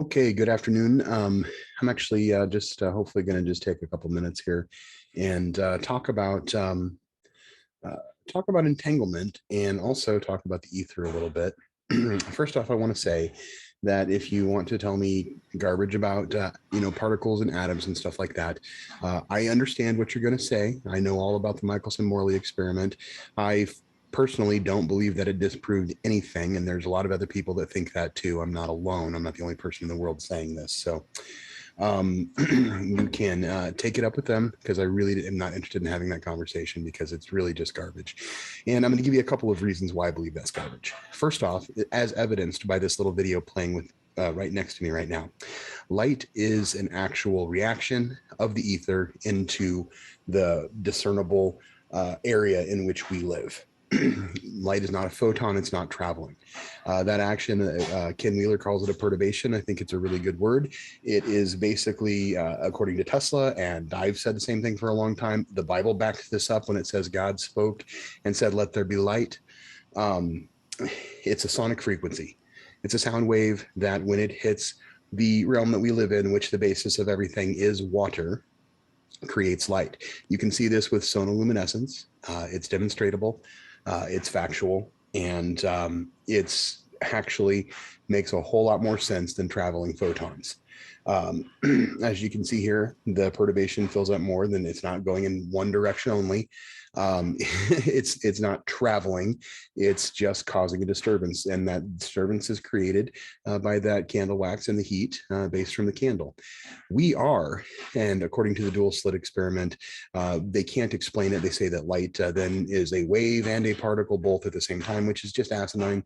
Okay, good afternoon. I'm actually just hopefully going to just take a couple minutes here and uh, talk about entanglement and also talk about the ether a little bit. First off, I want to say that if you want to tell me garbage about particles and atoms and stuff like that, I understand what you're going to say. I know all about the Michelson-Morley experiment. I personally don't believe that it disproved anything, and there's a lot of other people that think that too. I'm not alone. I'm not the only person in the world saying this. So you can take it up with them, because I really am not interested in having that conversation, because it's really just garbage. And I'm going to give you a couple of reasons why I believe that's garbage. First off, as evidenced by this little video playing with right next to me right now, light is an actual reaction of the ether into the discernible area in which we live. Light is not a photon, it's not traveling. That action, Ken Wheeler calls it a perturbation. I think it's a really good word. It is basically, according to Tesla, and I've said the same thing for a long time, the Bible backs this up when it says God spoke and said, "Let there be light." It's a sonic frequency. It's a sound wave that when it hits the realm that we live in, which the basis of everything is water, creates light. You can see this with sonoluminescence. It's demonstratable. It's factual, and it's actually makes a whole lot more sense than traveling photons. As you can see here, the perturbation fills up more than, it's not going in one direction only. It's not traveling, it's just causing a disturbance, and that disturbance is created by that candle wax and the heat based from the candle. We are, and according to the dual slit experiment, they can't explain it. They say that light then is a wave and a particle both at the same time, which is just asinine.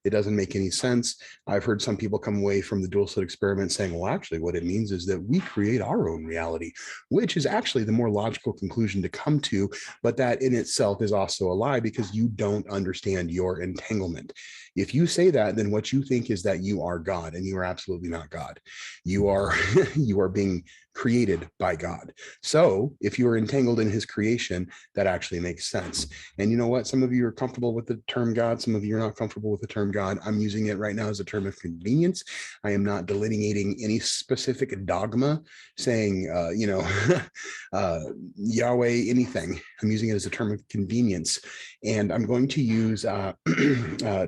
It doesn't make any sense. I've heard some people come away from the dual slit experiment saying, well, actually, what it means is that we create our own reality, which is actually the more logical conclusion to come to. But that in itself is also a lie, because you don't understand your entanglement. If you say that, then what you think is that you are God, and you are absolutely not God. You are you are being created by God. So if you are entangled in his creation, that actually makes sense. And you know what? Some of you are comfortable with the term God. Some of you are not comfortable with the term God. I'm using it right now as a term of convenience. I am not delineating any specific dogma saying, Yahweh, anything. I'm using it as a term of convenience. And I'm going to use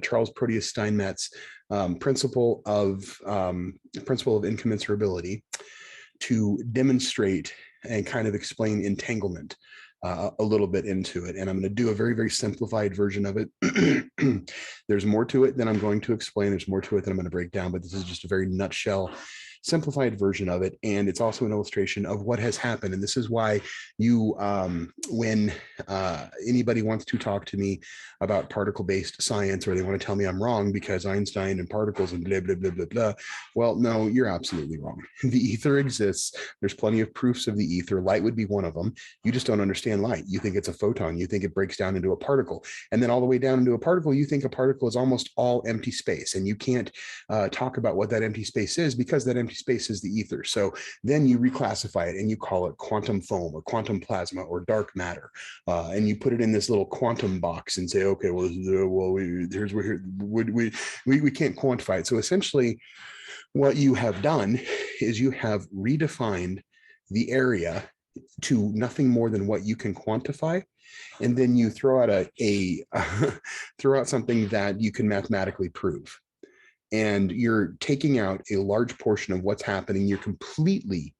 Charles Proteus Steinmetz principle of incommensurability to demonstrate and kind of explain entanglement a little bit into it. And I'm going to do a very, very simplified version of it. There's more to it than I'm going to explain. There's more to it than I'm going to break down, but this is just a very nutshell, simplified version of it. And it's also an illustration of what has happened. And this is why you, when anybody wants to talk to me about particle-based science, or they want to tell me I'm wrong because Einstein and particles and blah, blah, blah, blah, blah. Well, no, you're absolutely wrong. The ether exists. There's plenty of proofs of the ether. Light would be one of them. You just don't understand light. You think it's a photon. You think it breaks down into a particle. And then all the way down into a particle, you think a particle is almost all empty space. And you can't talk about what that empty space is, because that empty space is the ether. So then you reclassify it and you call it quantum foam or quantum plasma or dark matter. And you put it in this little quantum box and say, okay, well, we can't quantify it. So essentially, what you have done is you have redefined the area to nothing more than what you can quantify, and then you throw out throw out something that you can mathematically prove, and you're taking out a large portion of what's happening. You're completely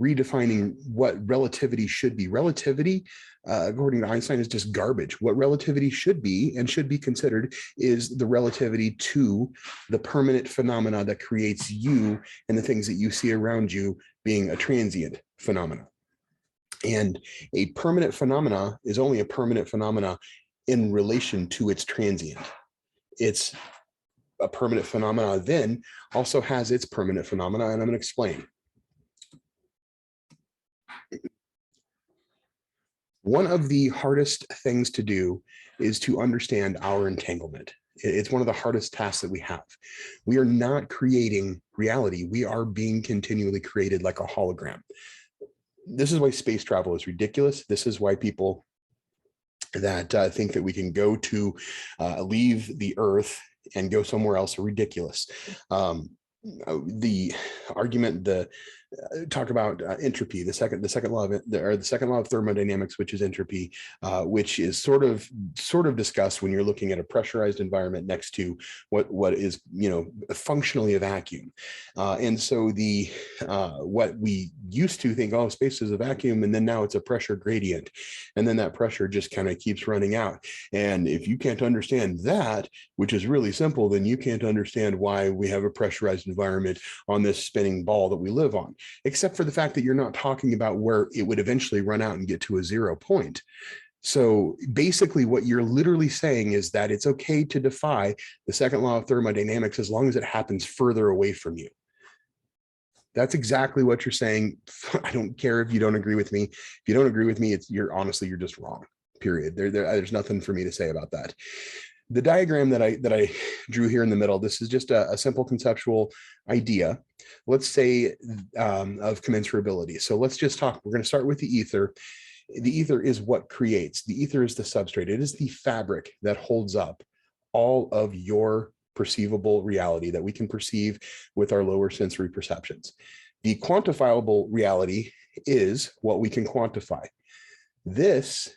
redefining what relativity should be. Relativity, according to Einstein, is just garbage. What relativity should be and should be considered is the relativity to the permanent phenomena that creates you and the things that you see around you being a transient phenomena. And a permanent phenomena is only a permanent phenomena in relation to its transient. It's a permanent phenomena then also has its permanent phenomena, and I'm going to explain. One of the hardest things to do is to understand our entanglement. It's one of the hardest tasks that we have. We are not creating reality. We are being continually created like a hologram. This is why space travel is ridiculous. This is why people that think that we can go to leave the Earth and go somewhere else are ridiculous. The argument, talk about entropy, the second law of the second law of thermodynamics, which is entropy, which is sort of discussed when you're looking at a pressurized environment next to what is, you know, functionally a vacuum. And so the what we used to think, oh, space is a vacuum, and then now it's a pressure gradient, and then that pressure just kind of keeps running out. And if you can't understand that, which is really simple, then you can't understand why we have a pressurized environment on this spinning ball that we live on, except for the fact that you're not talking about where it would eventually run out and get to a 0 point. So basically what you're literally saying is that it's okay to defy the second law of thermodynamics as long as it happens further away from you. That's exactly what you're saying. I don't care if you don't agree with me. If you don't agree with me, you're just wrong, period. There's nothing for me to say about that. The diagram that I drew here in the middle, this is just a simple conceptual idea, let's say, of commensurability. So let's just talk, we're going to start with the ether. The ether is what creates. The ether is the substrate. It is the fabric that holds up all of your perceivable reality that we can perceive with our lower sensory perceptions. The quantifiable reality is what we can quantify. This,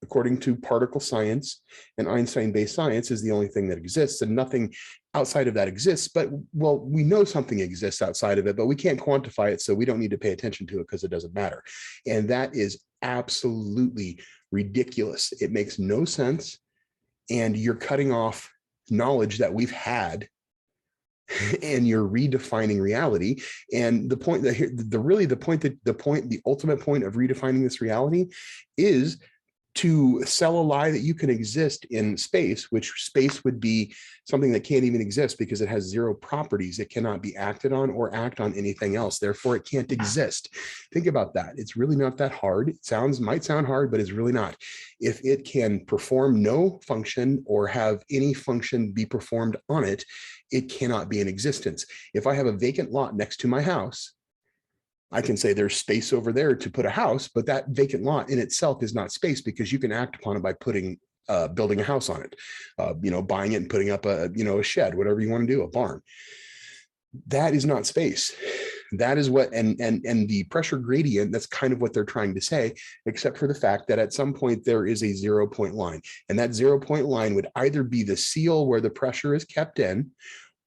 according to particle science and Einstein-based science, is the only thing that exists, and nothing outside of that exists. But, well, we know something exists outside of it, but we can't quantify it, so we don't need to pay attention to it because it doesn't matter. And that is absolutely ridiculous. It makes no sense, and you're cutting off knowledge that we've had, and you're redefining reality. And the point that here, the ultimate point of redefining this reality is to sell a lie that you can exist in space, which space would be something that can't even exist because it has 0 properties. It cannot be acted on or act on anything else. Therefore, it can't exist. Think about that. It's really not that hard. It might sound hard, but it's really not. If it can perform no function or have any function be performed on it, it cannot be in existence. If I have a vacant lot next to my house, I can say there's space over there to put a house, but that vacant lot in itself is not space because you can act upon it by building a house on it, buying it and putting up a shed, whatever you want to do, a barn. That is not space. That is what, and the pressure gradient, that's kind of what they're trying to say, except for the fact that at some point there is a 0 point line. And that 0 point line would either be the seal where the pressure is kept in,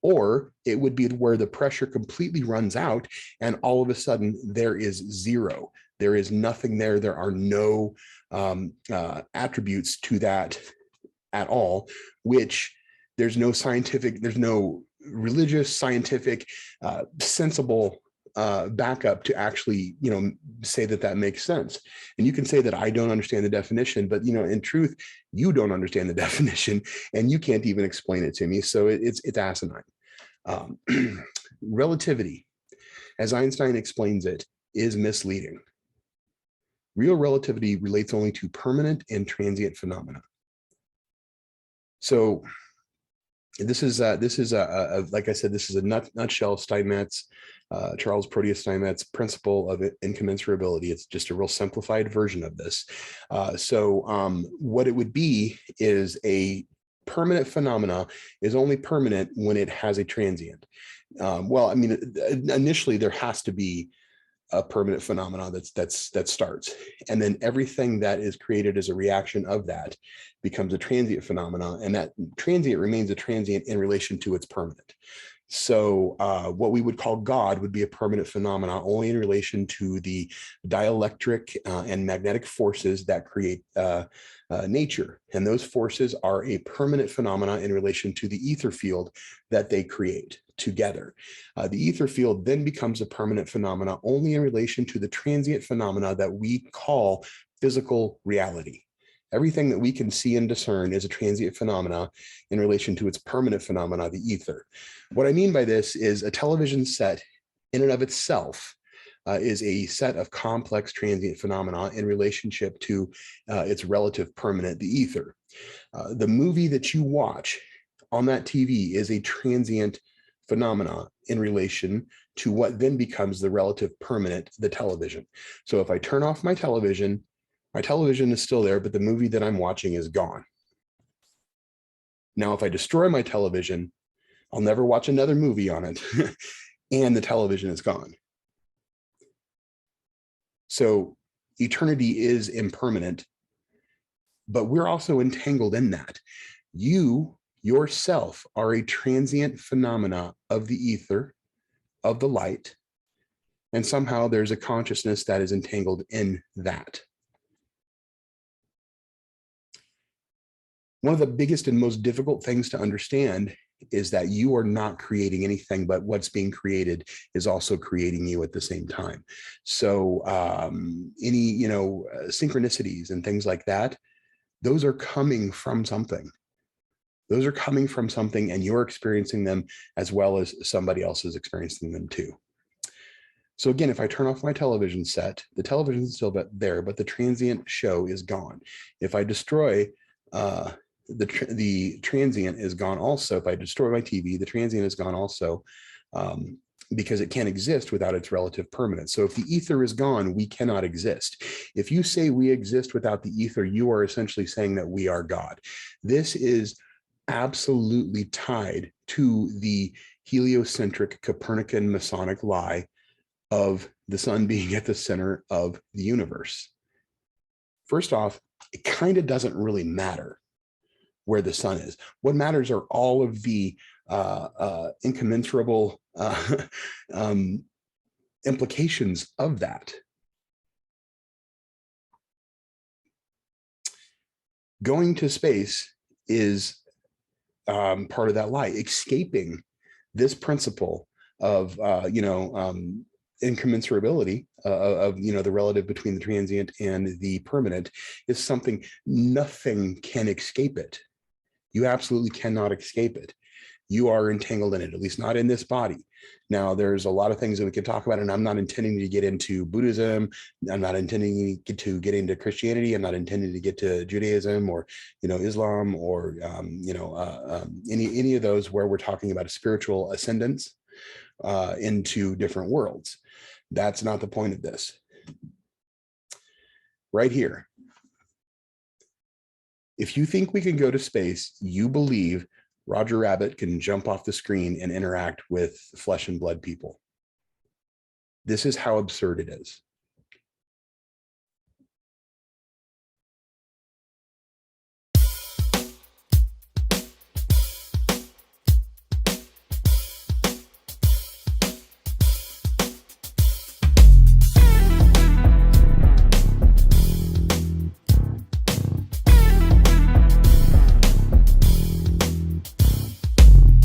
or it would be where the pressure completely runs out and all of a sudden there is 0. There is nothing there. There are no attributes to that at all, which there's no religious, scientific, sensible backup to actually, say that makes sense. And you can say that I don't understand the definition, but in truth, you don't understand the definition and you can't even explain it to me. So it's asinine. Relativity, as Einstein explains it, is misleading. Real relativity relates only to permanent and transient phenomena. So this is like I said, this is a nutshell Steinmetz, Charles Proteus Steinmetz principle of incommensurability. It's just a real simplified version of this. What it would be is a permanent phenomena is only permanent when it has a transient. Initially there has to be a permanent phenomena that starts, and then everything that is created as a reaction of that becomes a transient phenomena, and that transient remains a transient in relation to its permanent. So what we would call God would be a permanent phenomena only in relation to the dielectric and magnetic forces that create nature. And those forces are a permanent phenomena in relation to the ether field that they create together. The ether field then becomes a permanent phenomena only in relation to the transient phenomena that we call physical reality. Everything that we can see and discern is a transient phenomena in relation to its permanent phenomena, the ether. What I mean by this is a television set in and of itself is a set of complex transient phenomena in relationship to its relative permanent, the ether. The movie that you watch on that TV is a transient phenomena in relation to what then becomes the relative permanent, the television. So if I turn off my television is still there, but the movie that I'm watching is gone. Now, if I destroy my television, I'll never watch another movie on it, and the television is gone. So eternity is impermanent, but we're also entangled in that. You yourself are a transient phenomena of the ether, of the light, and somehow there's a consciousness that is entangled in that. One of the biggest and most difficult things to understand is that you are not creating anything, but what's being created is also creating you at the same time. So any, synchronicities and things like that, those are coming from something. Those are coming from something, and you're experiencing them as well as somebody else is experiencing them too. So again, if I turn off my television set, the television is still there, but the transient show is gone. If I destroy the transient is gone also. If I destroy my TV, the transient is gone also, because it can't exist without its relative permanence. So if the ether is gone, we cannot exist. If you say we exist without the ether, you are essentially saying that we are God. This is absolutely tied to the heliocentric Copernican Masonic lie of the sun being at the center of the universe. First off, it kind of doesn't really matter where the sun is. What matters are all of the incommensurable implications of that. Going to space is part of that lie. Escaping this principle of incommensurability of the relative between the transient and the permanent is something nothing can escape it. You absolutely cannot escape it. You are entangled in it, at least not in this body. Now, there's a lot of things that we can talk about, and I'm not intending to get into Buddhism. I'm not intending to get into Christianity. I'm not intending to get to Judaism or, Islam or, any of those where we're talking about a spiritual ascendance into different worlds. That's not the point of this. Right here. If you think we can go to space, you believe Roger Rabbit can jump off the screen and interact with flesh and blood people. This is how absurd it is.